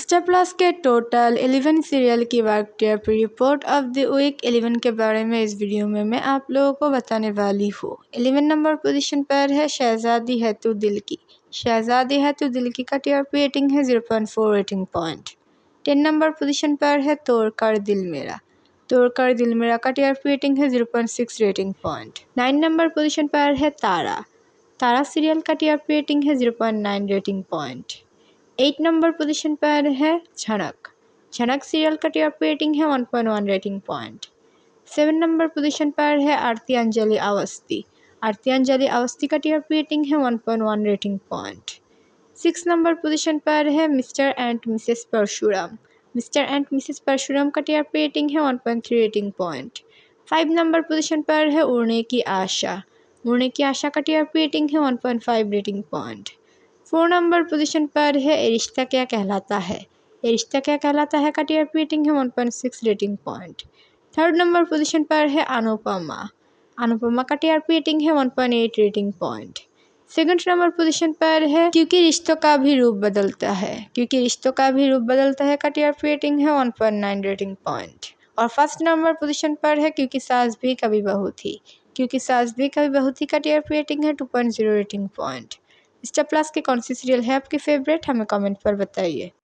Star Plus के total 11 serial की TRP report of the week 11 के बारे में इस वीडियो में मैं आप लोगों को बताने वाली हूँ। 11 नंबर पोजीशन पर है शहजादी है तू दिल की। शहजादी है तू दिल की का टीआरपी रेटिंग है 0.4 रेटिंग पॉइंट। 10 नंबर पोजीशन पर है तोड़ कर दिल मेरा। तोड़ कर दिल मेरा का टीआरपी रेटिंग है 0.6 रेटिंग पॉइंट। 9 नंबर पोजीशन पर है तारा। तारा सीरियल का टीआरपी रेटिंग है 0.9 रेटिंग पॉइंट। 8 नंबर पोजीशन पर है झनक। झनक सीरियल का टीआरपी रेटिंग है 1.1 रेटिंग पॉइंट। 7 नंबर पोजीशन पर है आरती अंजलि अवस्थी। आरती अंजलि अवस्थी का टीआरपी रेटिंग है 1.1 रेटिंग पॉइंट। 6 नंबर पोजीशन पर है Mr and Mrs Parshuram. Mr and Mrs Parshuram का टीआरपी रेटिंग है 1.3 रेटिंग पॉइंट। 5 नंबर पोजीशन पर है उड़ने की आशा। उड़ने की आशा का टीआरपी रेटिंग है 1.5 रेटिंग पॉइंट। 4 नंबर पोजीशन पर है ये रिश्ता क्या कहलाता है। ये रिश्ता क्या कहलाता है का टीआरपी रेटिंग है 1.6 rating point. 3rd number position पर है अनुपमा। अनुपमा का टीआरपी रेटिंग है 1.8 rating point. 2nd number position पर है क्योंकि रिश्तों का भी रूप बदलता है। क्योंकि रिश्तों का भी रूप बदलता है का टीआरपी रेटिंग है 1.9 रेटिंग पॉइंट। और 1st नंबर पोजीशन पर है क्योंकि सास भी कभी बहू थी। क्योंकि सास भी कभी बहू थी का टीआरपी रेटिंग है 2.0 रेटिंग पॉइंट। स्टार प्लस के कौन सी सीरियल है आपकी फेवरेट, हमें कमेंट पर बताइए।